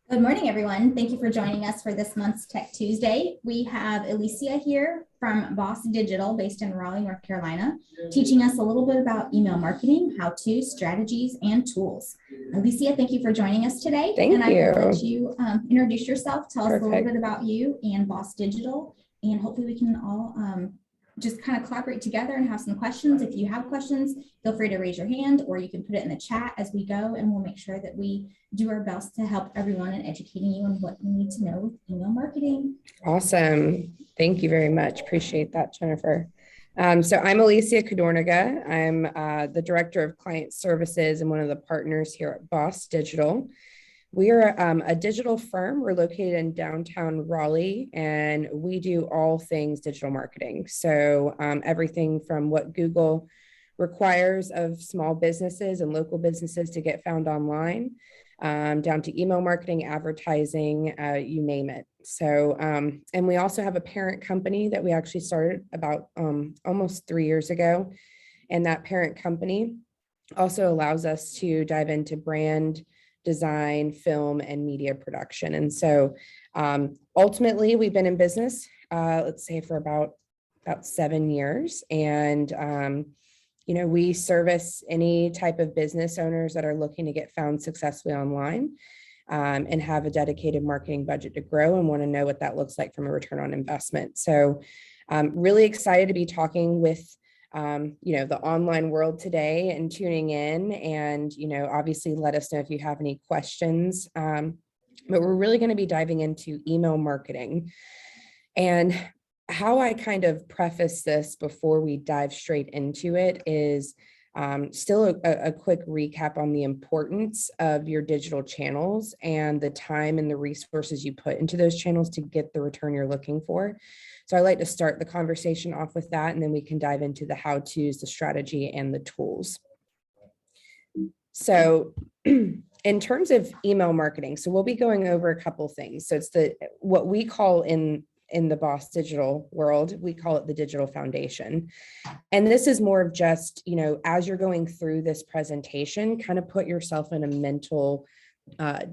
Good morning, everyone. Thank you for joining us for this month's Tech Tuesday. We have Alicia here from Boss Digital, based in Raleigh, North Carolina, teaching us a little bit about email marketing, how-to, strategies, and tools. Alicia, thank you for joining us today. Thank and I you. will let you introduce yourself, tell us a little Perfect. bit about you and Boss Digital, and hopefully we can all just kind of collaborate together and have some questions. If you have questions, feel free to raise your hand or you can put it in the chat as we go, and we'll make sure that we do our best to help everyone in educating you on what you need to know with email marketing. Awesome. Thank you very much. Appreciate that, Jennifer. So I'm Alicia Cadorniga. I'm the Director of Client Services and one of the partners here at Boss Digital. We are a digital firm. We're located in downtown Raleigh, and we do all things digital marketing. So everything from what Google requires of small businesses and local businesses to get found online, down to email marketing, advertising, you name it. So, and we also have a parent company that we actually started about almost 3 years ago. And that parent company also allows us to dive into brand design, film, and media production. And so ultimately, we've been in business, let's say for about 7 years. And we service any type of business owners that are looking to get found successfully online and have a dedicated marketing budget to grow and want to know what that looks like from a return on investment. So I'm really excited to be talking with the online world today and tuning in, and obviously let us know if you have any questions. But we're really going to be diving into email marketing. And how I kind of preface this before we dive straight into it is still a quick recap on the importance of your digital channels and the time and the resources you put into those channels to get the return you're looking for. So I like to start the conversation off with that, and then we can dive into the how-tos, the strategy, and the tools. So in terms of email marketing, so we'll be going over a couple things. So it's what we call in the Boss Digital world, we call it the digital foundation. And this is more of just, as you're going through this presentation, kind of put yourself in a mental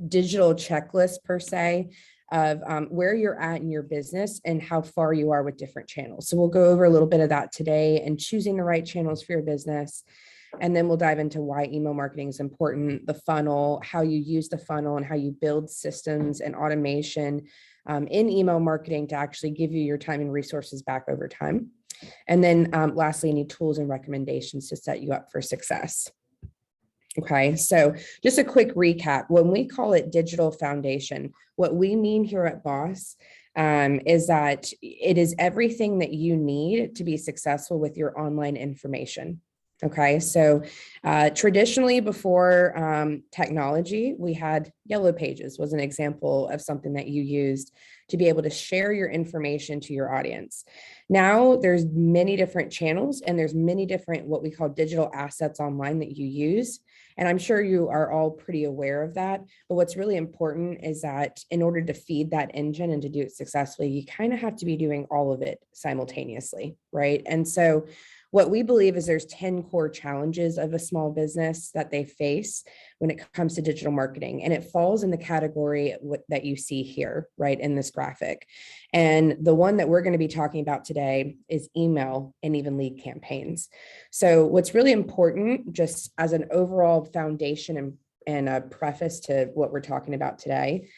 digital checklist per se of where you're at in your business and how far you are with different channels. So we'll go over a little bit of that today and choosing the right channels for your business. And then we'll dive into why email marketing is important, the funnel, how you use the funnel, and how you build systems and automation in email marketing to actually give you your time and resources back over time. And then lastly, any tools and recommendations to set you up for success. Okay, so just a quick recap. When we call it digital foundation, what we mean here at Boss is that it is everything that you need to be successful with your online information. Okay, so traditionally before technology, we had Yellow Pages was an example of something that you used to be able to share your information to your audience. Now there's many different channels and there's many different what we call digital assets online that you use. And I'm sure you are all pretty aware of that. But what's really important is that in order to feed that engine and to do it successfully, you kind of have to be doing all of it simultaneously, right? And so what we believe is there's 10 core challenges of a small business that they face when it comes to digital marketing. And it falls in the category that you see here, right, in this graphic. And the one that we're going to be talking about today is email and even lead campaigns. So what's really important, just as an overall foundation and a preface to what we're talking about today,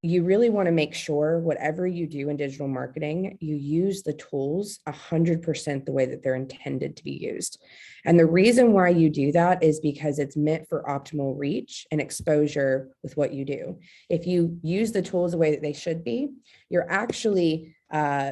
you really want to make sure whatever you do in digital marketing, you use the tools 100% the way that they're intended to be used. And the reason why you do that is because it's meant for optimal reach and exposure with what you do. If you use the tools the way that they should be, you're actually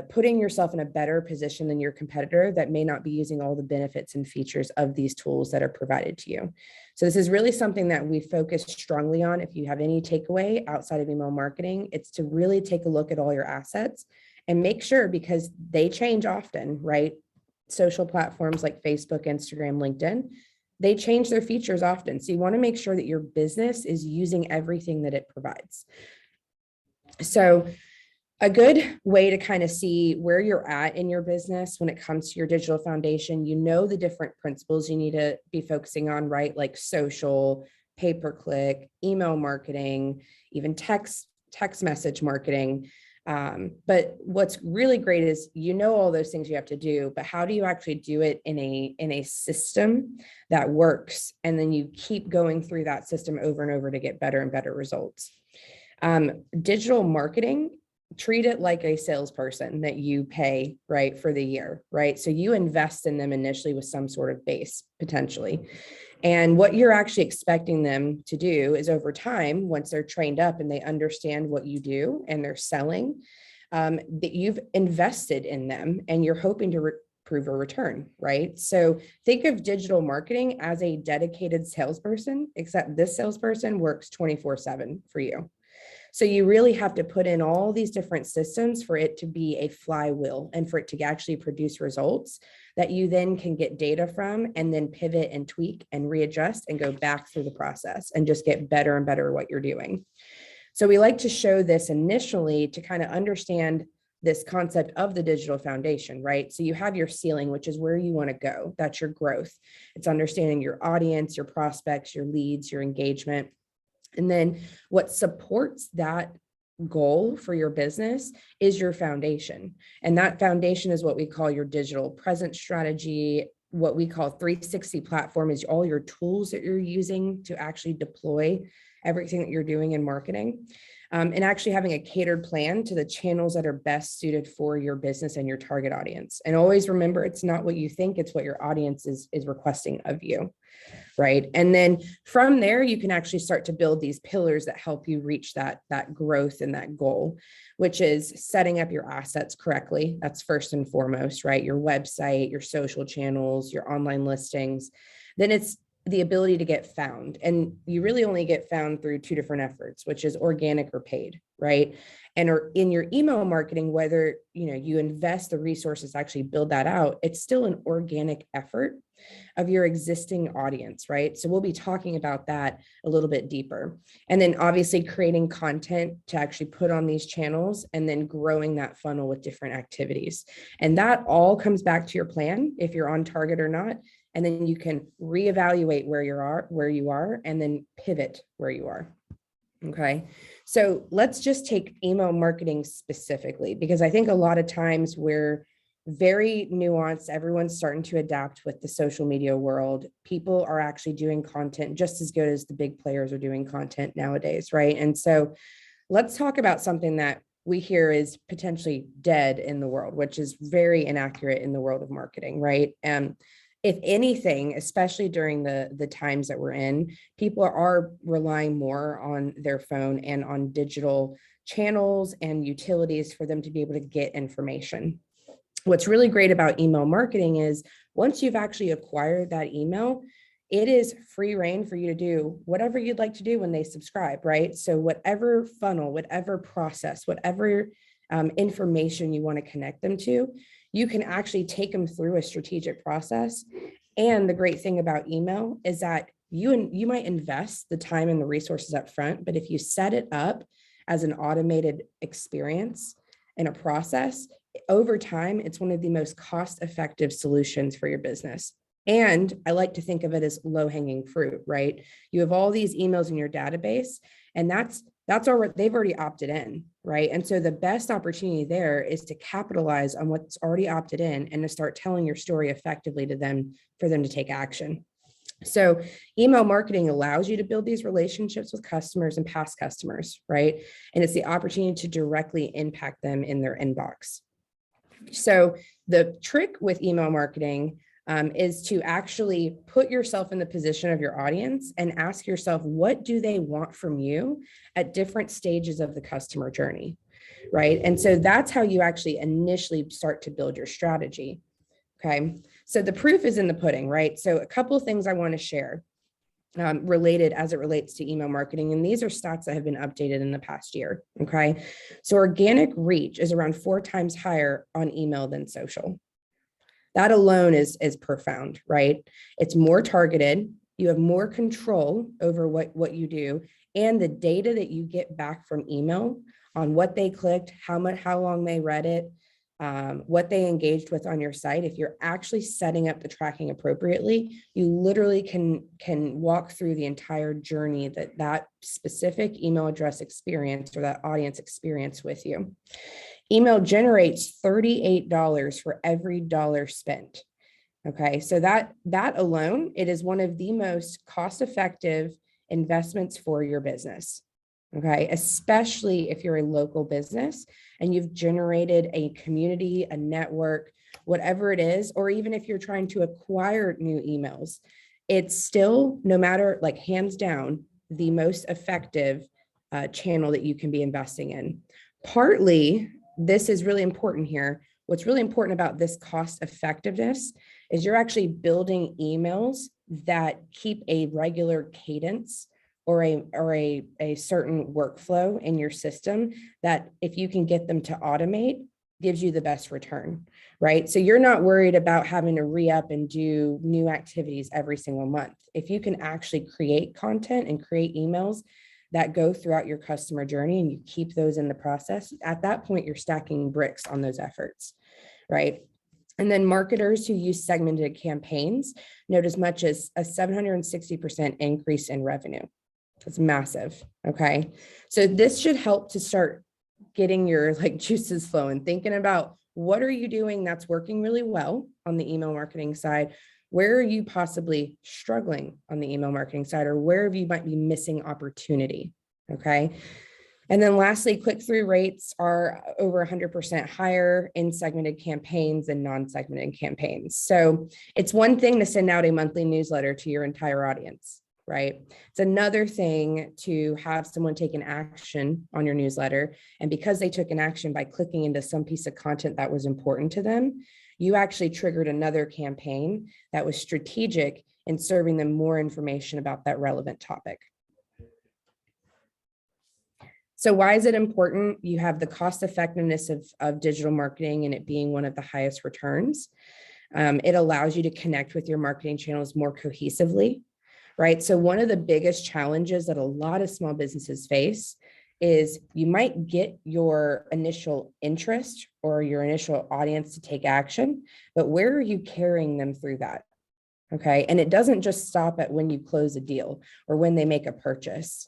putting yourself in a better position than your competitor that may not be using all the benefits and features of these tools that are provided to you. So this is really something that we focus strongly on. If you have any takeaway outside of email marketing, it's to really take a look at all your assets and make sure, because they change often, right? Social platforms like Facebook, Instagram, LinkedIn, they change their features often. So you want to make sure that your business is using everything that it provides. So a good way to kind of see where you're at in your business when it comes to your digital foundation, the different principles you need to be focusing on, right? Like social, pay-per-click, email marketing, even text message marketing. But what's really great is, all those things you have to do, but how do you actually do it in a system that works? And then you keep going through that system over and over to get better and better results. Digital marketing, treat it like a salesperson that you pay, right, for the year, right? So you invest in them initially with some sort of base potentially. And what you're actually expecting them to do is, over time, once they're trained up and they understand what you do and they're selling, that you've invested in them and you're hoping to prove a return, right? So think of digital marketing as a dedicated salesperson, except this salesperson works 24/7 for you. So you really have to put in all these different systems for it to be a flywheel and for it to actually produce results that you then can get data from and then pivot and tweak and readjust and go back through the process and just get better and better at what you're doing. So we like to show this initially to kind of understand this concept of the digital foundation, right? So you have your ceiling, which is where you want to go. That's your growth. It's understanding your audience, your prospects, your leads, your engagement. And then what supports that goal for your business is your foundation. And that foundation is what we call your digital presence strategy. What we call 360 platform is all your tools that you're using to actually deploy everything that you're doing in marketing. And actually having a catered plan to the channels that are best suited for your business and your target audience. And always remember, it's not what you think, it's what your audience is requesting of you. Right. And then from there, you can actually start to build these pillars that help you reach that growth and that goal, which is setting up your assets correctly. That's first and foremost, right? Your website, your social channels, your online listings. Then it's the ability to get found. And you really only get found through two different efforts, which is organic or paid, right? And or in your email marketing, whether you invest the resources to actually build that out, it's still an organic effort of your existing audience, right? So we'll be talking about that a little bit deeper. And then obviously creating content to actually put on these channels and then growing that funnel with different activities. And that all comes back to your plan, if you're on target or not. And then you can reevaluate where you are, and then pivot where you are. Okay. So let's just take email marketing specifically, because I think a lot of times we're very nuanced. Everyone's starting to adapt with the social media world. People are actually doing content just as good as the big players are doing content nowadays, right? And so let's talk about something that we hear is potentially dead in the world, which is very inaccurate in the world of marketing, right? If anything, especially during the times that we're in, people are relying more on their phone and on digital channels and utilities for them to be able to get information. What's really great about email marketing is once you've actually acquired that email, it is free reign for you to do whatever you'd like to do when they subscribe, right? So whatever funnel, whatever process, whatever information you want to connect them to, you can actually take them through a strategic process. And the great thing about email is that you might invest the time and the resources up front, but if you set it up as an automated experience and a process, over time, it's one of the most cost-effective solutions for your business. And I like to think of it as low-hanging fruit, right? You have all these emails in your database, and they've already opted in, right? And so the best opportunity there is to capitalize on what's already opted in and to start telling your story effectively to them for them to take action. So email marketing allows you to build these relationships with customers and past customers, right? And it's the opportunity to directly impact them in their inbox. So the trick with email marketing is to actually put yourself in the position of your audience and ask yourself, what do they want from you at different stages of the customer journey, right? And so that's how you actually initially start to build your strategy. Okay, so the proof is in the pudding, right? So a couple of things I want to share related as it relates to email marketing. And these are stats that have been updated in the past year. Okay, so organic reach is around 4 times higher on email than social. That alone is profound, right? It's more targeted. You have more control over what you do, and the data that you get back from email on what they clicked, how long they read it, what they engaged with on your site. If you're actually setting up the tracking appropriately, you literally can walk through the entire journey that specific email address experience or that audience experience with you. Email generates $38 for every dollar spent. Okay, so that alone, it is one of the most cost-effective investments for your business. Okay, especially if you're a local business and you've generated a community, a network, whatever it is, or even if you're trying to acquire new emails, it's still, no matter, like, hands down, the most effective channel that you can be investing in. Partly, this is really important here. What's really important about this cost effectiveness is you're actually building emails that keep a regular cadence or a certain workflow in your system that, if you can get them to automate, gives you the best return, right? So you're not worried about having to re-up and do new activities every single month. If you can actually create content and create emails that go throughout your customer journey and you keep those in the process, at that point, you're stacking bricks on those efforts, right? And then marketers who use segmented campaigns note as much as a 760% increase in revenue. That's massive. Okay. So this should help to start getting your juices flowing, thinking about what are you doing that's working really well on the email marketing side? Where are you possibly struggling on the email marketing side, or where you might be missing opportunity? Okay. And then lastly, click-through rates are over 100% higher in segmented campaigns than non-segmented campaigns. So it's one thing to send out a monthly newsletter to your entire audience, right? It's another thing to have someone take an action on your newsletter. And because they took an action by clicking into some piece of content that was important to them, you actually triggered another campaign that was strategic in serving them more information about that relevant topic. So why is it important? You have the cost effectiveness of digital marketing and it being one of the highest returns. It allows you to connect with your marketing channels more cohesively, right? So one of the biggest challenges that a lot of small businesses face is you might get your initial interest or your initial audience to take action, but where are you carrying them through that? Okay. And it doesn't just stop at when you close a deal or when they make a purchase,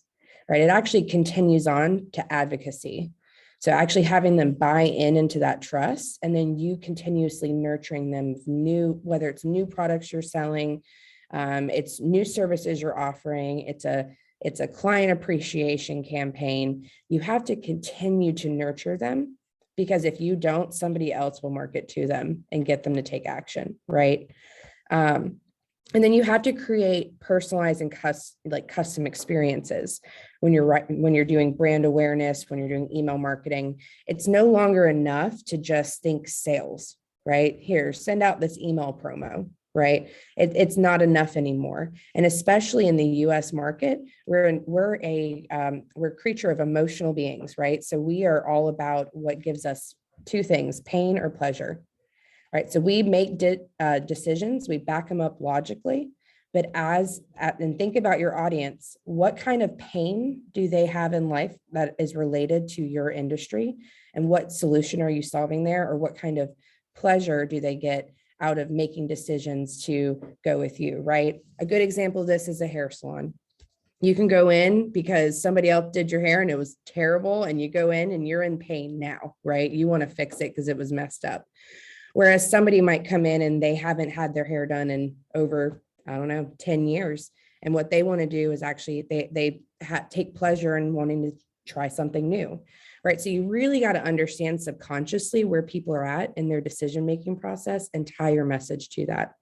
right? It actually continues on to advocacy. So actually having them buy into that trust, and then you continuously nurturing them new, whether it's new products you're selling, it's new services you're offering, it's a client appreciation campaign. You have to continue to nurture them, because if you don't, somebody else will market to them and get them to take action, right? And then you have to create personalized and custom experiences when you're doing brand awareness, when you're doing email marketing. It's no longer enough to just think sales, right? Here, send out this email promo, right? It's not enough anymore. And especially in the US market, we're a creature of emotional beings, right? So we are all about what gives us two things: pain or pleasure. Right. So we make decisions, we back them up logically, but and think about your audience. What kind of pain do they have in life that is related to your industry? And what solution are you solving there? Or what kind of pleasure do they get out of making decisions to go with you? Right. A good example of this is a hair salon. You can go in because somebody else did your hair and it was terrible, and you go in and you're in pain now, right? You want to fix it because it was messed up. Whereas somebody might come in and they haven't had their hair done in over, 10 years. And what they want to do is actually they take pleasure in wanting to try something new, right? So you really got to understand subconsciously where people are at in their decision-making process and tie your message to that.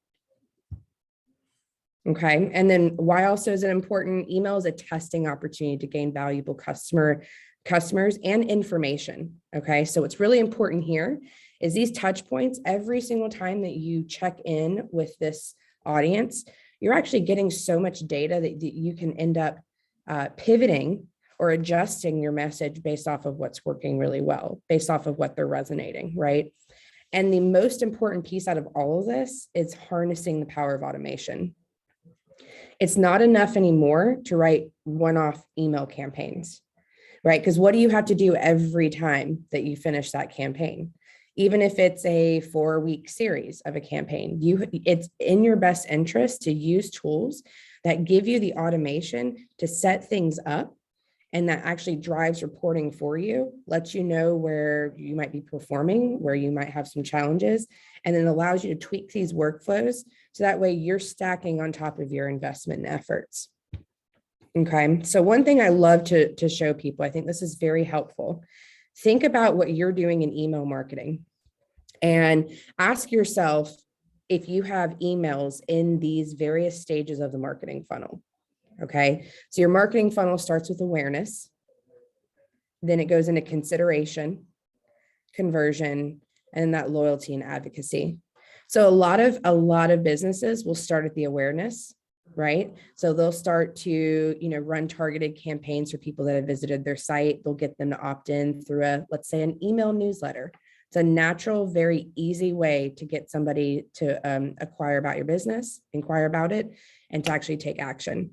Okay. And then why also is it important? Email is a testing opportunity to gain valuable customers and information. Okay. So what's really important here is these touch points. Every single time that you check in with this audience, you're actually getting so much data that you can end up pivoting or adjusting your message based off of what's working really well, based off of what they're resonating, right? And the most important piece out of all of this is harnessing the power of automation. It's not enough anymore to write one-off email campaigns, right? Because what do you have to do every time that you finish that campaign? Even if it's a 4-week series of a campaign, it's in your best interest to use tools that give you the automation to set things up, and that actually drives reporting for you, lets you know where you might be performing, where you might have some challenges, and then allows you to tweak these workflows so that way you're stacking on top of your investment and efforts. Okay, so one thing I love to show people, I think this is very helpful. Think about what you're doing in email marketing and ask yourself if you have emails in these various stages of the marketing funnel. Okay, so your marketing funnel starts with awareness, then it goes into consideration, conversion, and that loyalty and advocacy. So a lot of businesses will start at the awareness, right? So they'll start to, run targeted campaigns for people that have visited their site. They'll get them to opt in through let's say an email newsletter. It's a natural, very easy way to get somebody to inquire about your business, inquire about it, and to actually take action.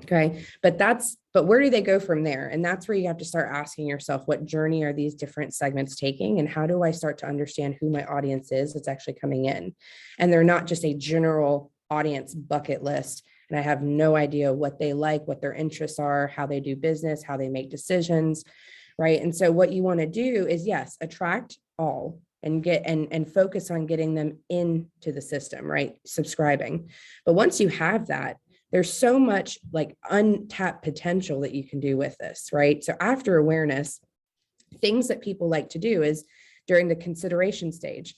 Okay, but where do they go from there? And that's where you have to start asking yourself, what journey are these different segments taking? And how do I start to understand who my audience is that's actually coming in? And they're not just a general audience bucket list. And I have no idea what they like, what their interests are, how they do business, how they make decisions, right? And so what you want to do is, yes, attract all and get and focus on getting them into the system, right? Subscribing. But once you have that, there's so much like untapped potential that you can do with this, right? So after awareness, things that people like to do is during the consideration stage,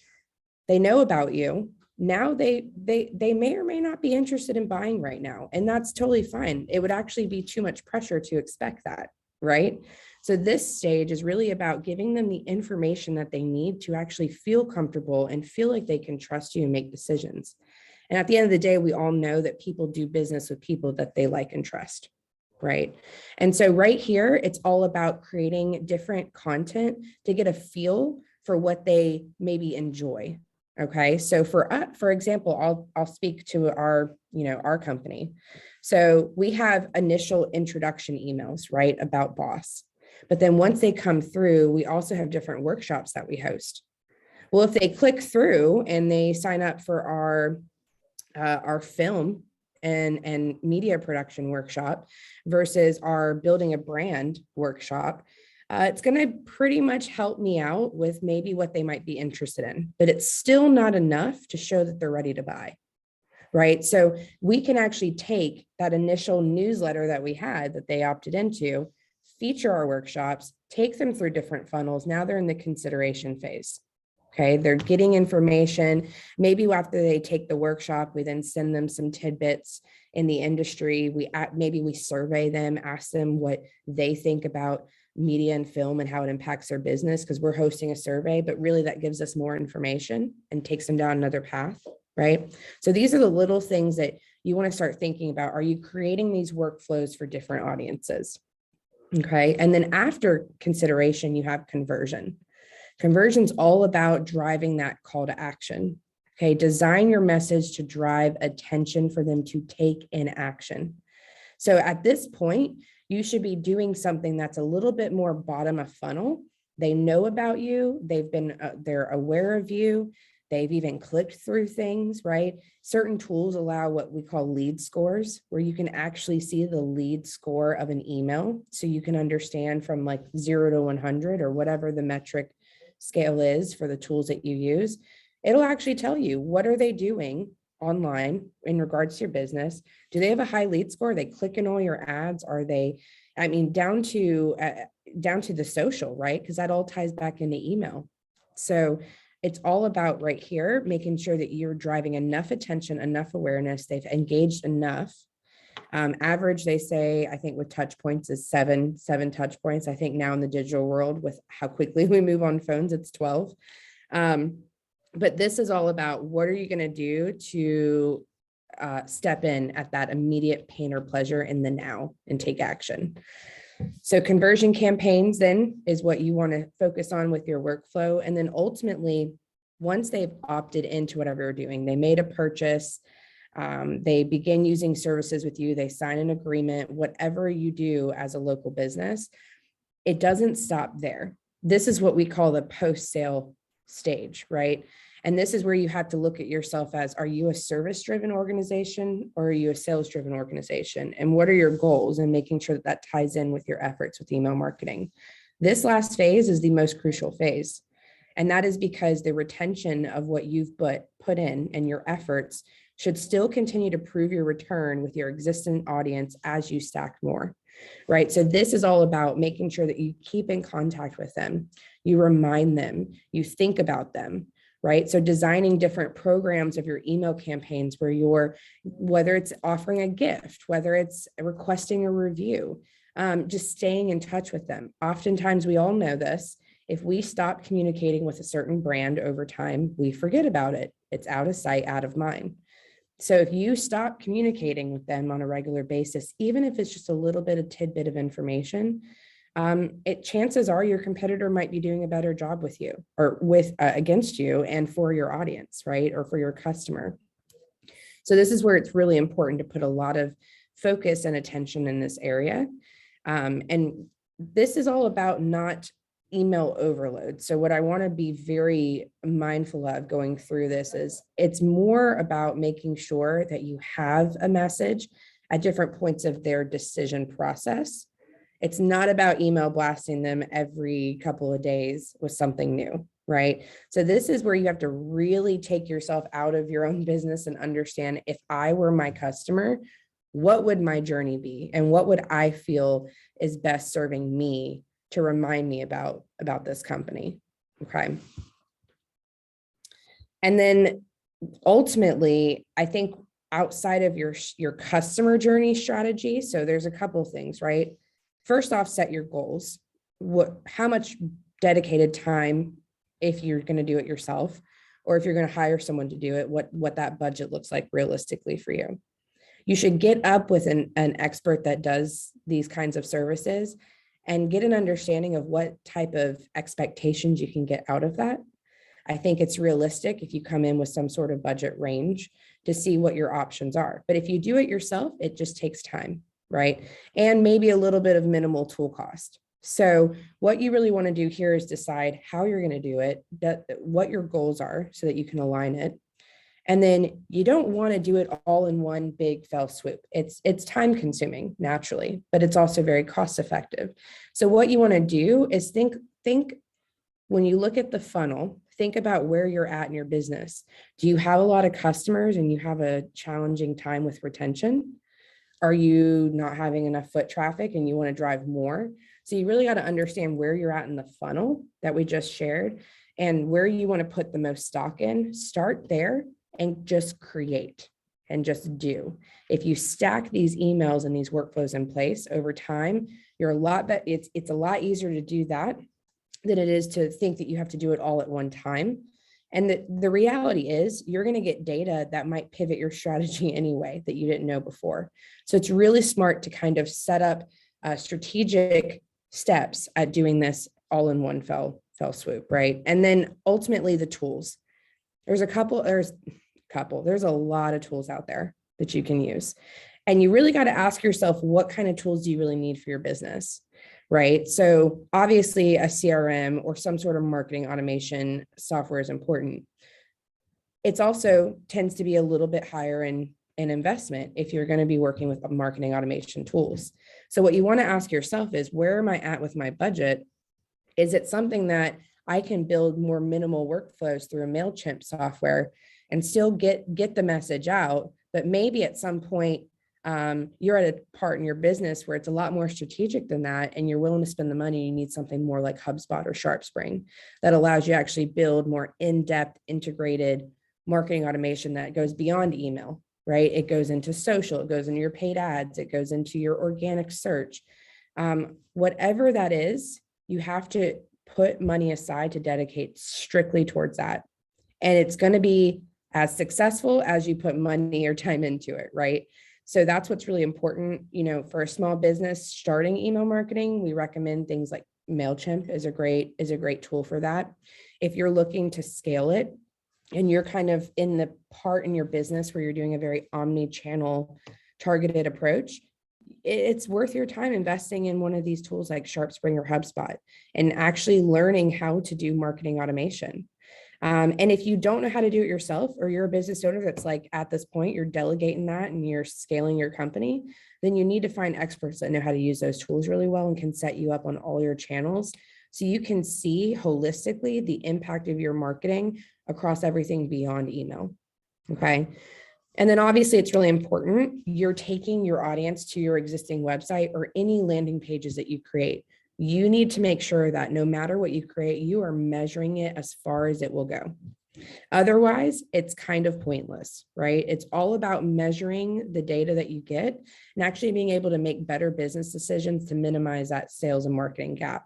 they know about you. Now they may or may not be interested in buying right now. And that's totally fine. It would actually be too much pressure to expect that, right? So this stage is really about giving them the information that they need to actually feel comfortable and feel like they can trust you and make decisions. And at the end of the day, we all know that people do business with people that they like and trust, right? And so right here, it's all about creating different content to get a feel for what they maybe enjoy. Okay, so for example, I'll speak to our company. So we have initial introduction emails, right, about Boss. But then once they come through, we also have different workshops that we host. Well, if they click through and they sign up for our film and media production workshop versus our building a brand workshop, it's going to pretty much help me out with maybe what they might be interested in, but it's still not enough to show that they're ready to buy, right? So we can actually take that initial newsletter that we had that they opted into, feature our workshops, take them through different funnels. Now they're in the consideration phase. Okay, they're getting information. Maybe after they take the workshop, we then send them some tidbits in the industry. Maybe we survey them, ask them what they think about media and film and how it impacts their business, because we're hosting a survey, but really that gives us more information and takes them down another path, right? So these are the little things that you want to start thinking about. Are you creating these workflows for different audiences? Okay, and then after consideration, you have conversion. Conversion's all about driving that call to action. Okay, design your message to drive attention for them to take in action. So at this point, you should be doing something that's a little bit more bottom of funnel. They know about you. They're aware of you. They've even clicked through things, right? Certain tools allow what we call lead scores, where you can actually see the lead score of an email. So you can understand from like 0 to 100 or whatever the metric scale is for the tools that you use. It'll actually tell you, what are they doing online in regards to your business? Do they have a high lead score? Are they clicking all your ads? Are they, down to the social, right? Because that all ties back into email. So it's all about right here, making sure that you're driving enough attention, enough awareness, they've engaged enough. Average, they say, I think with touch points is seven touch points. I think now in the digital world, with how quickly we move on phones, it's 12. But this is all about, what are you going to do to step in at that immediate pain or pleasure in the now and take action? So conversion campaigns then is what you want to focus on with your workflow. And then ultimately, once they've opted into whatever you're doing, they made a purchase, they begin using services with you, they sign an agreement, whatever you do as a local business, it doesn't stop there. This is what we call the post-sale stage, right? And this is where you have to look at yourself as, are you a service-driven organization or are you a sales-driven organization? And what are your goals, and making sure that that ties in with your efforts with email marketing. This last phase is the most crucial phase. And that is because the retention of what you've put in and your efforts should still continue to prove your return with your existing audience as you stack more, right? So this is all about making sure that you keep in contact with them, you remind them, you think about them, right? So designing different programs of your email campaigns where you're, whether it's offering a gift, whether it's requesting a review, just staying in touch with them. Oftentimes, we all know this. If we stop communicating with a certain brand over time, we forget about it. It's out of sight, out of mind. So if you stop communicating with them on a regular basis, even if it's just a little bit of tidbit of information, chances are your competitor might be doing a better job with you or with against you and for your audience, right? Or for your customer. So this is where it's really important to put a lot of focus and attention in this area. And this is all about not email overload. So what I want to be very mindful of going through this is it's more about making sure that you have a message at different points of their decision process. It's not about email blasting them every couple of days with something new, right? So this is where you have to really take yourself out of your own business and understand, if I were my customer, what would my journey be? And what would I feel is best serving me to remind me about this company, okay? And then ultimately, I think outside of your customer journey strategy, so there's a couple things, right? First off, set your goals. How much dedicated time, if you're going to do it yourself, or if you're going to hire someone to do it, what that budget looks like realistically for you. You should get up with an expert that does these kinds of services and get an understanding of what type of expectations you can get out of that. I think it's realistic if you come in with some sort of budget range to see what your options are. But if you do it yourself, it just takes time, right? And maybe a little bit of minimal tool cost. So what you really want to do here is decide how you're going to do it, what your goals are so that you can align it. And then you don't want to do it all in one big fell swoop. It's time consuming naturally, but it's also very cost effective. So what you want to do is think when you look at the funnel, think about where you're at in your business. Do you have a lot of customers and you have a challenging time with retention? Are you not having enough foot traffic and you want to drive more? So you really got to understand where you're at in the funnel that we just shared and where you want to put the most stock in. Start there and just create and just do. If you stack these emails and these workflows in place over time, you're a lot better. It's a lot easier to do that than it is to think that you have to do it all at one time. And the reality is you're going to get data that might pivot your strategy anyway that you didn't know before. So it's really smart to kind of set up strategic steps at doing this all in one fell swoop, right? And then ultimately the tools. There's a lot of tools out there that you can use. And you really got to ask yourself, what kind of tools do you really need for your business, right? So obviously a CRM or some sort of marketing automation software is important. It's also tends to be a little bit higher in investment if you're going to be working with marketing automation tools. So what you want to ask yourself is, where am I at with my budget? Is it something that I can build more minimal workflows through a MailChimp software and still get the message out, but maybe at some point you're at a part in your business where it's a lot more strategic than that, and you're willing to spend the money. You need something more like HubSpot or SharpSpring that allows you to actually build more in-depth integrated marketing automation that goes beyond email, right? It goes into social, it goes into your paid ads, it goes into your organic search. Whatever that is, you have to put money aside to dedicate strictly towards that. And it's going to be as successful as you put money or time into it, right? So that's what's really important. You know, for a small business starting email marketing, we recommend things like MailChimp is a great tool for that. If you're looking to scale it and you're kind of in the part in your business where you're doing a very omni-channel targeted approach, it's worth your time investing in one of these tools like SharpSpring or HubSpot and actually learning how to do marketing automation. And if you don't know how to do it yourself, or you're a business owner that's like at this point, you're delegating that and you're scaling your company, then you need to find experts that know how to use those tools really well and can set you up on all your channels. So you can see holistically the impact of your marketing across everything beyond email. Okay. And then obviously it's really important you're taking your audience to your existing website or any landing pages that you create. You need to make sure that no matter what you create, you are measuring it as far as it will go. Otherwise, it's kind of pointless, right? It's all about measuring the data that you get and actually being able to make better business decisions to minimize that sales and marketing gap.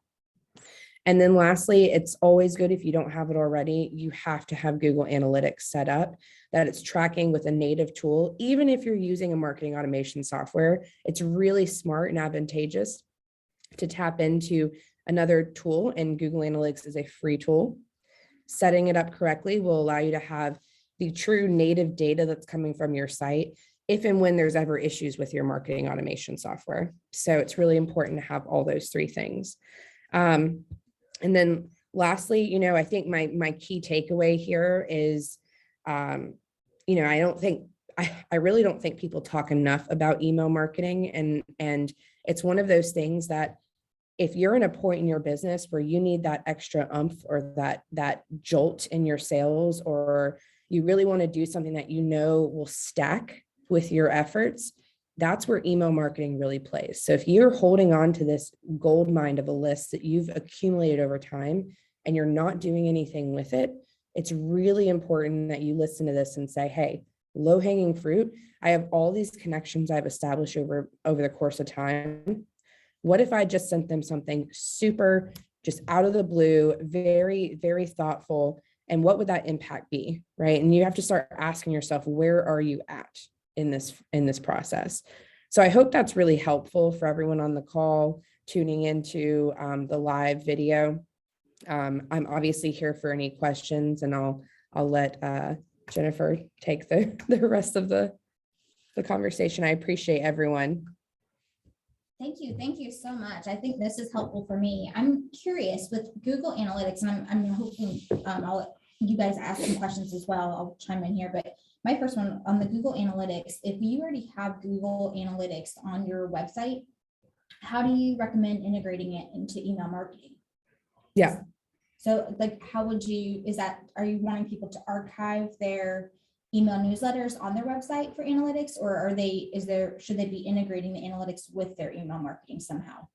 And then lastly, it's always good if you don't have it already, you have to have Google Analytics set up, that it's tracking with a native tool. Even if you're using a marketing automation software, it's really smart and advantageous to tap into another tool, and Google Analytics is a free tool. Setting it up correctly will allow you to have the true native data that's coming from your site if and when there's ever issues with your marketing automation software. So it's really important to have all those three things. And then lastly, you know, I think my key takeaway here is, you know, I really don't think people talk enough about email marketing, and it's one of those things that if you're in a point in your business where you need that extra oomph or that jolt in your sales, or you really want to do something that you know will stack with your efforts, that's where email marketing really plays. So if you're holding on to this gold mine of a list that you've accumulated over time and you're not doing anything with it, it's really important that you listen to this and say, hey, low hanging fruit, I have all these connections I've established over the course of time. What if I just sent them something super, just out of the blue, very, very thoughtful, and what would that impact be, right? And you have to start asking yourself, where are you at in this process? So I hope that's really helpful for everyone on the call tuning into the live video. I'm obviously here for any questions, and I'll let Jennifer take the rest of the conversation. I appreciate everyone. Thank you so much. I think this is helpful for me. I'm curious with Google Analytics, and I'm hoping I'll let you guys ask some questions as well. I'll chime in here, but my first one on the Google Analytics, if you already have Google Analytics on your website, how do you recommend integrating it into email marketing? Yeah. So like, how would you, are you wanting people to archive their email newsletters on their website for analytics, or should they be integrating the analytics with their email marketing somehow?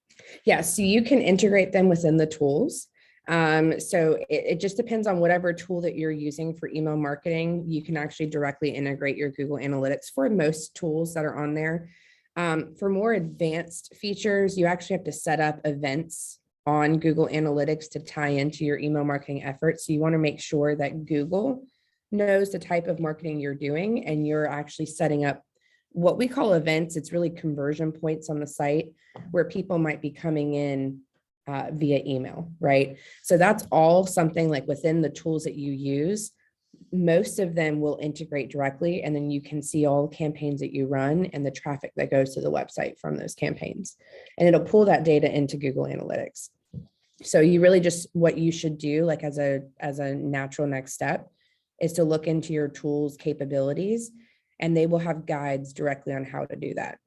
Yeah, so you can integrate them within the tools. So it just depends on whatever tool that you're using for email marketing. You can actually directly integrate your Google Analytics for most tools that are on there. For more advanced features, you actually have to set up events on Google Analytics to tie into your email marketing efforts. So you want to make sure that Google knows the type of marketing you're doing, and you're actually setting up what we call events. It's really conversion points on the site where people might be coming in via email, right? So that's all something like within the tools that you use. Most of them will integrate directly, and then you can see all the campaigns that you run and the traffic that goes to the website from those campaigns, and it'll pull that data into Google Analytics. So you really just, what you should do, like as a natural next step, is to look into your tools capabilities, and they will have guides directly on how to do that.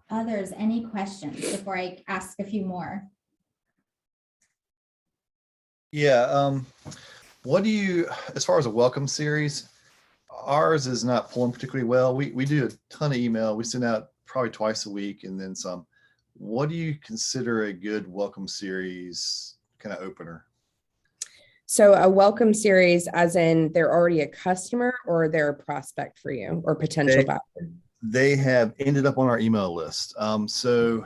Others, any questions before I ask a few more? Yeah. What do you, as far as a welcome series, ours is not pulling particularly well. We do a ton of email. We send out probably twice a week and then some. What do you consider a good welcome series kind of opener? So a welcome series, as in they're already a customer, or they're a prospect for you, or potential buyer? They have ended up on our email list. So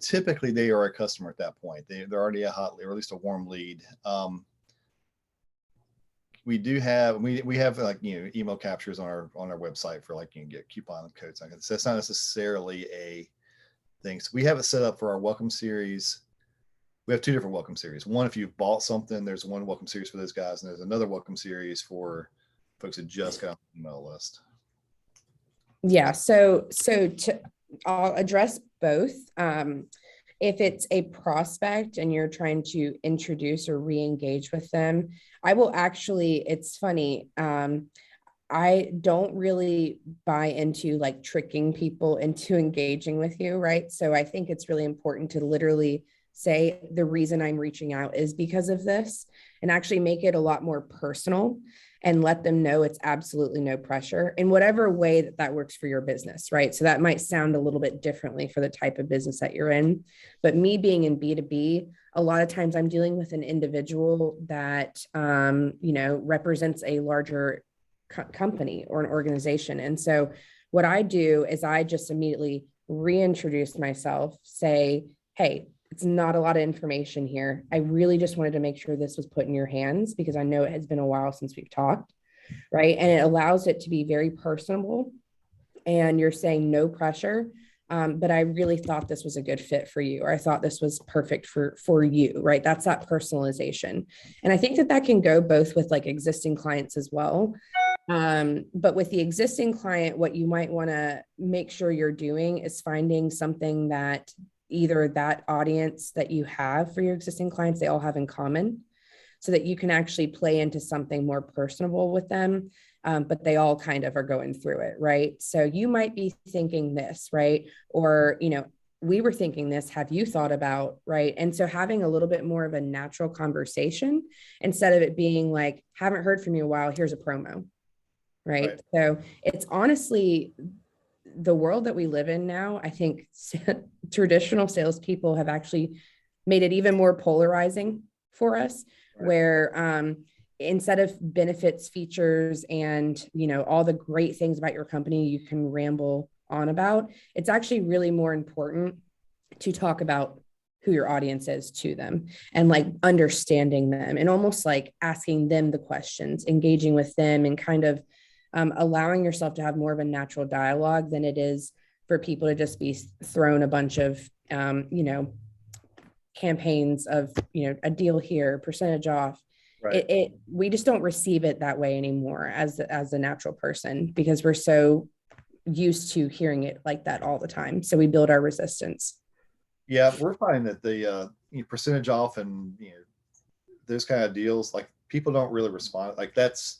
typically they are a customer at that point. They're already a hot lead, or at least a warm lead. We have like, email captures on our website for like, you can get coupon codes. So that's not necessarily a thing. So we have it set up for our welcome series. We have two different welcome series. One, if you've bought something, there's one welcome series for those guys, and there's another welcome series for folks that just got on the email list. Yeah, so I'll address both. if it's a prospect and you're trying to introduce or re-engage with them, I will actually, it's funny. I don't really buy into like tricking people into engaging with you, right? So I think it's really important to literally say the reason I'm reaching out is because of this, and actually make it a lot more personal and let them know it's absolutely no pressure in whatever way that that works for your business, right? So that might sound a little bit differently for the type of business that you're in. But me being in B2B, a lot of times I'm dealing with an individual that, represents a larger company or an organization. And so what I do is I just immediately reintroduce myself, say, hey, it's not a lot of information here. I really just wanted to make sure this was put in your hands because I know it has been a while since we've talked, right? And it allows it to be very personable, and you're saying no pressure. But I really thought this was a good fit for you, or I thought this was perfect for you, right? That's that personalization. And I think that can go both with like existing clients as well. But with the existing client, what you might want to make sure you're doing is finding something that either that audience that you have for your existing clients, they all have in common, so that you can actually play into something more personable with them. But they all kind of are going through it, right? So you might be thinking this, right? Or, we were thinking this, have you thought about, right? And so having a little bit more of a natural conversation instead of it being like, haven't heard from you a while, here's a promo, right? So it's honestly the world that we live in now. I think traditional salespeople have actually made it even more polarizing for us, where instead of benefits, features, and all the great things about your company you can ramble on about, it's actually really more important to talk about who your audience is to them, and like understanding them and almost like asking them the questions, engaging with them, and kind of allowing yourself to have more of a natural dialogue than it is for people to just be thrown a bunch of, campaigns of, a deal here, percentage off. Right. We just don't receive it that way anymore as a natural person, because we're so used to hearing it like that all the time. So we build our resistance. Yeah, we're finding that the percentage off and those kind of deals, like people don't really respond. Like that's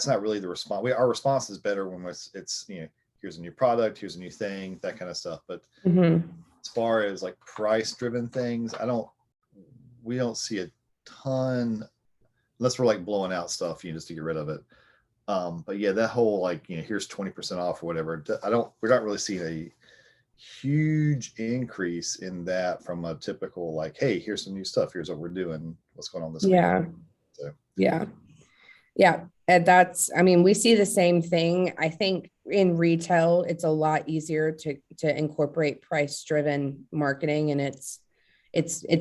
not really the response. Our response is better when it's here's a new product, here's a new thing, that kind of stuff. But as far as like price driven things, we don't see a ton, unless we're like blowing out stuff, just to get rid of it. But yeah, that whole like, here's 20% off or whatever. We're not really seeing a huge increase in that from a typical like, hey, here's some new stuff, here's what we're doing, what's going on this week. So yeah. And we see the same thing. I think in retail, it's a lot easier to incorporate price driven marketing, and it's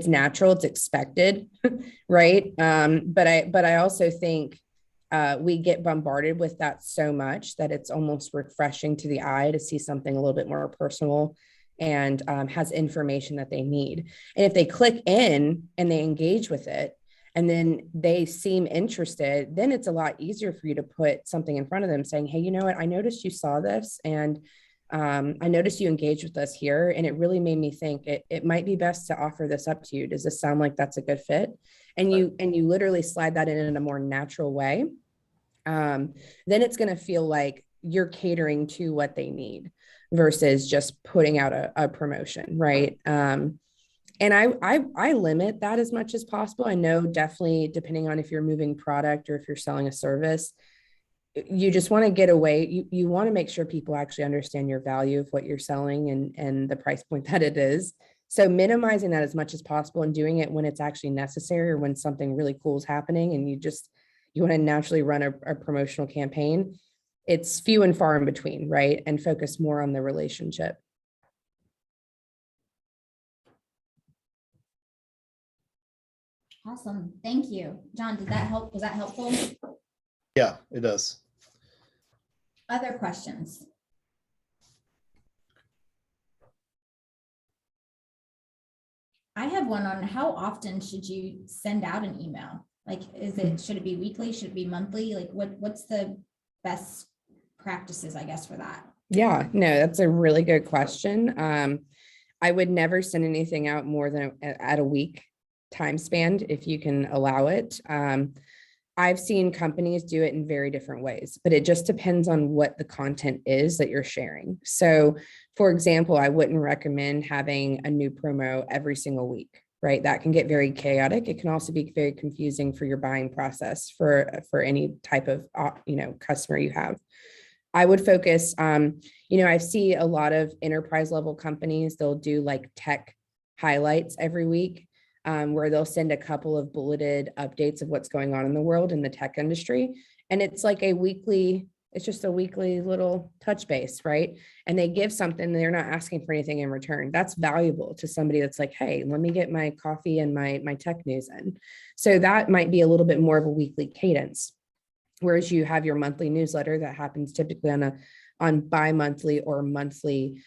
natural, it's expected, right? But I also think we get bombarded with that so much that it's almost refreshing to the eye to see something a little bit more personal and has information that they need. And if they click in and they engage with it, and then they seem interested, then it's a lot easier for you to put something in front of them saying, hey, you know what? I noticed you saw this, and I noticed you engaged with us here, and it really made me think it might be best to offer this up to you. Does this sound like that's a good fit? And you literally slide that in a more natural way. Then it's going to feel like you're catering to what they need versus just putting out a promotion, right? And I limit that as much as possible. I know definitely depending on if you're moving product or if you're selling a service, you just want to get away. You want to make sure people actually understand your value of what you're selling and the price point that it is. So minimizing that as much as possible and doing it when it's actually necessary or when something really cool is happening and you want to naturally run a promotional campaign. It's few and far in between, right? And focus more on the relationship. Awesome. Thank you. John, did that help? Was that helpful? Yeah, it does. Other questions? I have one on how often should you send out an email? Like, should it be weekly? Should it be monthly? Like what's the best practices, I guess, for that? Yeah, no, that's a really good question. I would never send anything out more than at a week time span if you can allow it. I've seen companies do it in very different ways, but it just depends on what the content is that you're sharing. So, for example, I wouldn't recommend having a new promo every single week, right? That can get very chaotic. It can also be very confusing for your buying process for any type of customer you have. I would focus, I see a lot of enterprise level companies, they'll do like tech highlights every week, where they'll send a couple of bulleted updates of what's going on in the world in the tech industry. And it's like it's just a weekly little touch base, right? And they give something, they're not asking for anything in return. That's valuable to somebody that's like, hey, let me get my coffee and my tech news in. So that might be a little bit more of a weekly cadence. Whereas you have your monthly newsletter that happens typically on bi-monthly or monthly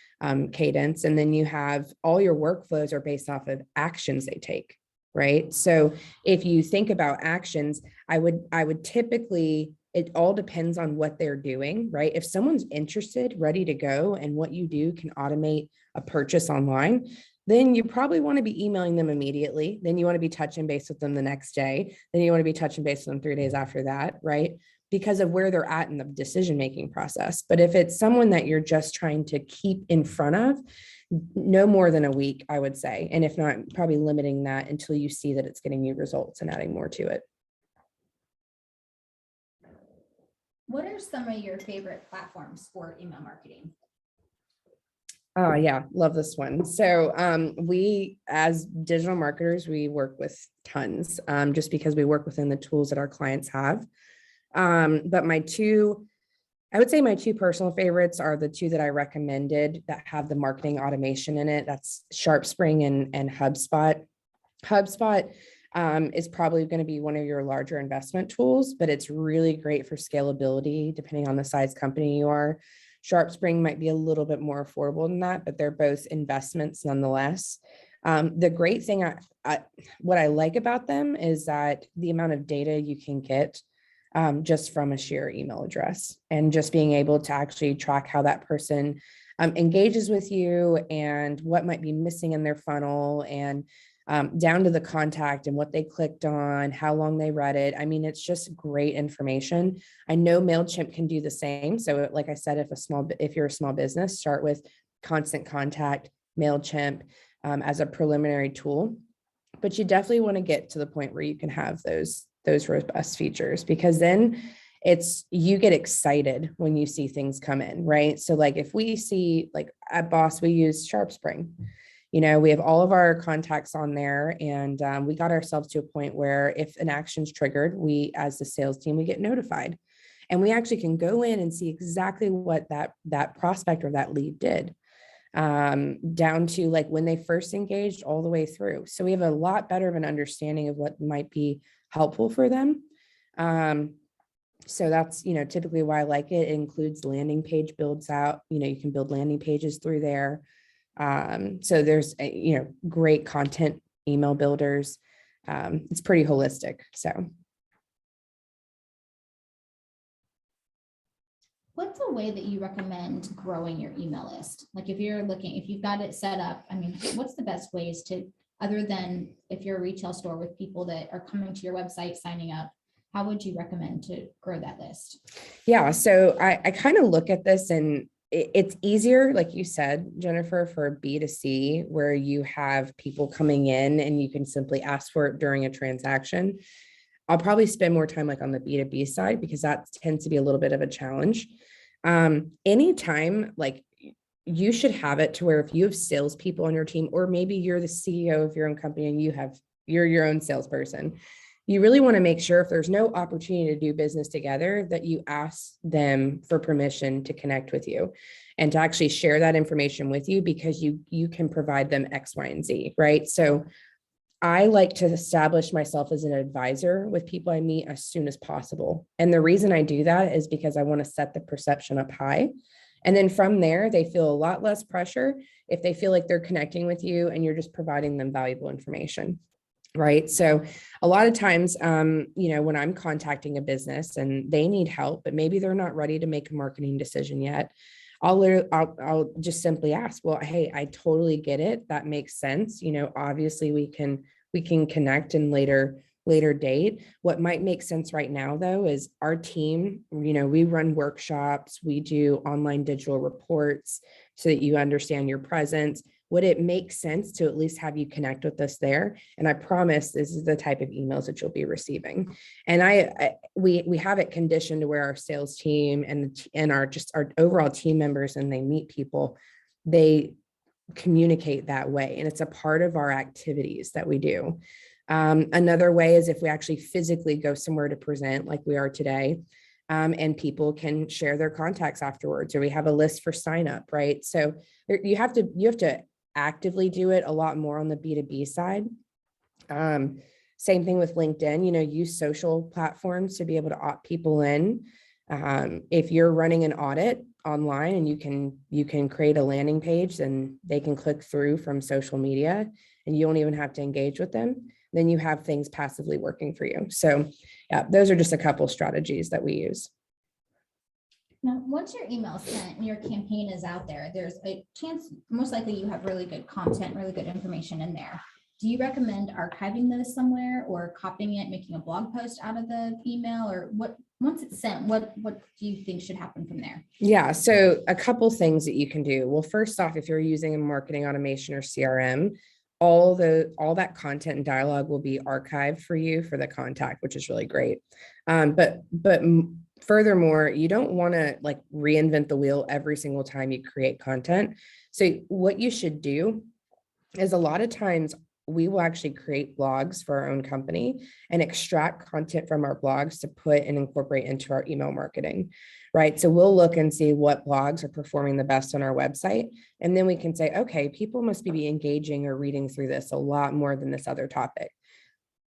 cadence. And then you have all your workflows are based off of actions they take, right? So if you think about actions, I would typically, it all depends on what they're doing, right? If someone's interested, ready to go, and what you do can automate a purchase online, then you probably want to be emailing them immediately. Then you want to be touching base with them the next day. Then you want to be touching base with them 3 days after that, right? Because of where they're at in the decision-making process. But if it's someone that you're just trying to keep in front of, no more than a week, I would say. And if not, probably limiting that until you see that it's getting you results and adding more to it. What are some of your favorite platforms for email marketing? Oh yeah, love this one. So we, as digital marketers, we work with tons, just because we work within the tools that our clients have. But I would say my two personal favorites are the two that I recommended that have the marketing automation in it. That's SharpSpring and HubSpot. HubSpot is probably going to be one of your larger investment tools, but it's really great for scalability depending on the size company you are. SharpSpring might be a little bit more affordable than that, but they're both investments nonetheless. The great thing, what I like about them is that the amount of data you can get just from a sheer email address, and just being able to actually track how that person engages with you and what might be missing in their funnel, and down to the contact and what they clicked on, how long they read it. I mean, it's just great information. I know MailChimp can do the same. So like I said, if you're a small business, start with Constant Contact, MailChimp as a preliminary tool. But you definitely want to get to the point where you can have those robust features, because then you get excited when you see things come in, right? So like if we see, like at Boss, we use SharpSpring. We have all of our contacts on there, and we got ourselves to a point where if an action's triggered, we, as the sales team, we get notified, and we actually can go in and see exactly what that prospect or that lead did, down to like when they first engaged all the way through. So we have a lot better of an understanding of what might be helpful for them. So that's, typically why I like it. It includes landing page builds out, you can build landing pages through there. So there's, great content email builders. It's pretty holistic. So. What's a way that you recommend growing your email list? Like if you've got it set up, I mean, what's the best ways to, other than if you're a retail store with people that are coming to your website, signing up, how would you recommend to grow that list? Yeah. So I kind of look at this, and it's easier, like you said, Jennifer, for B2C, where you have people coming in and you can simply ask for it during a transaction. I'll probably spend more time like on the B2B side, because that tends to be a little bit of a challenge. Anytime, like you should have it to where if you have salespeople on your team, or maybe you're the CEO of your own company and you're your own salesperson, you really want to make sure if there's no opportunity to do business together, that you ask them for permission to connect with you and to actually share that information with you, because you can provide them X, Y, and Z, right? So I like to establish myself as an advisor with people I meet as soon as possible. And the reason I do that is because I want to set the perception up high. And then from there, they feel a lot less pressure if they feel like they're connecting with you and you're just providing them valuable information. Right. So a lot of times, when I'm contacting a business and they need help, but maybe they're not ready to make a marketing decision yet, I'll just simply ask, well, hey, I totally get it. That makes sense. Obviously we can connect in later date. What might make sense right now though is our team, we run workshops, we do online digital reports so that you understand your presence. Would it make sense to at least have you connect with us there? And I promise this is the type of emails that you'll be receiving. And we have it conditioned to where our sales team and our overall team members, and they meet people, they communicate that way. And it's a part of our activities that we do. Another way is if we actually physically go somewhere to present like we are today, and people can share their contacts afterwards, or we have a list for sign up, right? So you have to actively do it a lot more on the B2B side. Same thing with LinkedIn, use social platforms to be able to opt people in. If you're running an audit online and you can create a landing page and they can click through from social media and you don't even have to engage with them, then you have things passively working for you. So yeah, those are just a couple strategies that we use. Now, once your email is sent and your campaign is out there, there's a chance, most likely you have really good content, really good information in there. Do you recommend archiving those somewhere or copying it, making a blog post out of the email, or once it's sent, what do you think should happen from there? Yeah, so a couple things that you can do. Well, first off, if you're using a marketing automation or CRM, all that content and dialogue will be archived for you for the contact, which is really great. But furthermore, you don't want to like reinvent the wheel every single time you create content. So what you should do is a lot of times we will actually create blogs for our own company and extract content from our blogs to put and incorporate into our email marketing, right? So we'll look and see what blogs are performing the best on our website. And then we can say, okay, people must be engaging or reading through this a lot more than this other topic.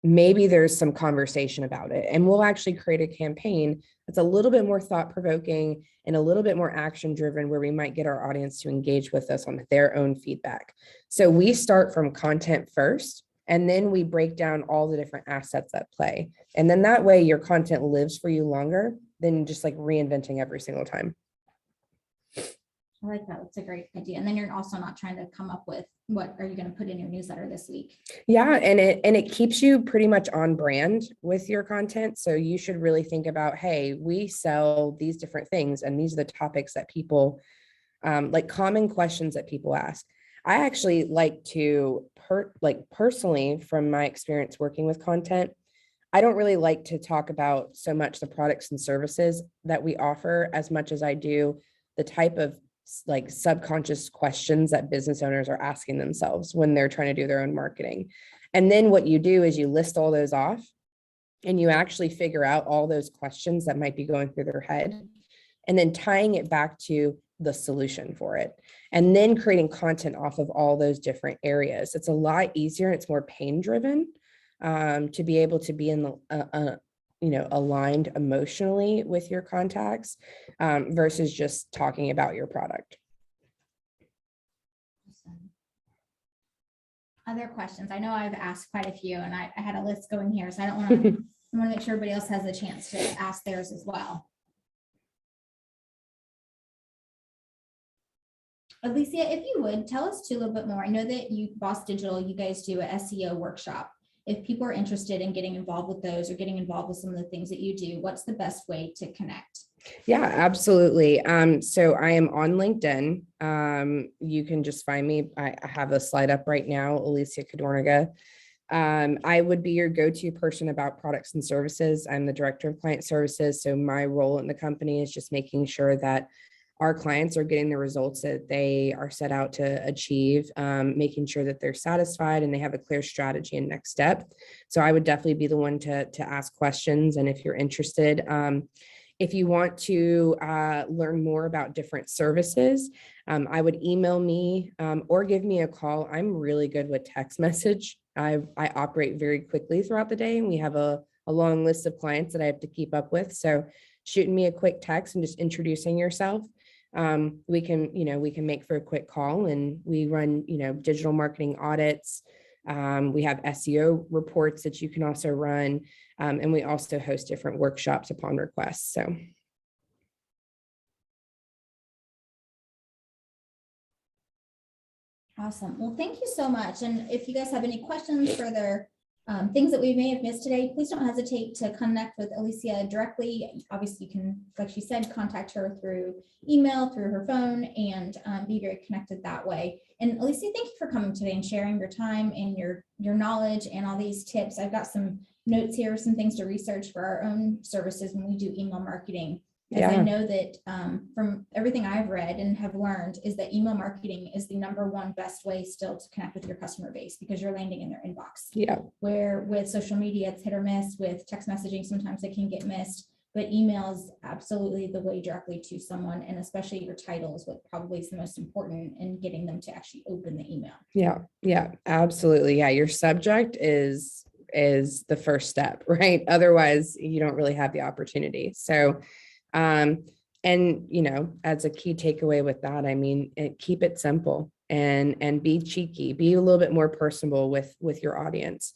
Maybe there's some conversation about it, and we'll actually create a campaign that's a little bit more thought-provoking and a little bit more action-driven, where we might get our audience to engage with us on their own feedback. So we start from content first, and then we break down all the different assets at play. And then that way your content lives for you longer than just like reinventing every single time. I like that. That's a great idea. And then you're also not trying to come up with what are you going to put in your newsletter this week? Yeah, and it keeps you pretty much on brand with your content. So you should really think about, hey, we sell these different things, and these are the topics that people like, common questions that people ask. I actually like to personally, from my experience working with content, I don't really like to talk about so much the products and services that we offer as much as I do the type of like subconscious questions that business owners are asking themselves when they're trying to do their own marketing. And then what you do is you list all those off and you actually figure out all those questions that might be going through their head, and then tying it back to the solution for it, and then creating content off of all those different areas. It's a lot easier. It's more pain driven to be able to be in the aligned emotionally with your contacts versus just talking about your product. Awesome. Other questions? I know I've asked quite a few, and I had a list going here, so I don't want to. I want to make sure everybody else has a chance to ask theirs as well. Alicia, if you would tell us too a little bit more. I know that Boss Digital, you guys do a SEO workshop. If people are interested in getting involved with those or getting involved with some of the things that you do, what's the best way to connect? Yeah, absolutely. So I am on LinkedIn. You can just find me. I have a slide up right now, Alicia Cadorniga. I would be your go-to person about products and services. I'm the director of client services. So my role in the company is just making sure that our clients are getting the results that they are set out to achieve, making sure that they're satisfied and they have a clear strategy and next step. So I would definitely be the one to ask questions. And if you're interested, if you want to learn more about different services, I would email me or give me a call. I'm really good with text message. I operate very quickly throughout the day, and we have a long list of clients that I have to keep up with. So shooting me a quick text and just introducing yourself, we can make for a quick call, and we run, digital marketing audits. We have SEO reports that you can also run. And we also host different workshops upon request. So Awesome. Well, thank you so much. And if you guys have any questions, further things that we may have missed today, please don't hesitate to connect with Alicia directly. Obviously, you can, like she said, contact her through email, through her phone, and be very connected that way. And Alicia, thank you for coming today and sharing your time and your knowledge and all these tips. I've got some notes here, some things to research for our own services when we do email marketing. As I know that from everything I've read and have learned is that email marketing is the #1 best way still to connect with your customer base, because you're landing in their inbox. Yeah. Where with social media, it's hit or miss. With text messaging, sometimes it can get missed, but email is absolutely the way directly to someone, and especially your title is what probably is the most important in getting them to actually open the email. Yeah. Yeah, absolutely. Yeah. Your subject is the first step, right? Otherwise you don't really have the opportunity. So, and, you know, as a key takeaway with that, I mean, keep it simple and be cheeky, be a little bit more personable with your audience.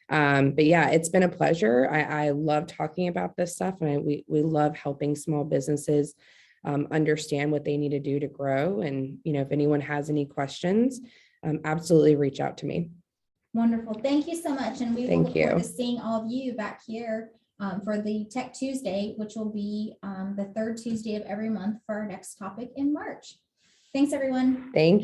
But yeah, it's been a pleasure. I love talking about this stuff, and we love helping small businesses understand what they need to do to grow. And, you know, if anyone has any questions, absolutely reach out to me. Wonderful. Thank you so much. And we will Thank look forward you. to seeing all of you back here for the Tech Tuesday, which will be the 3rd Tuesday of every month for our next topic in March. Thanks, everyone. Thank you.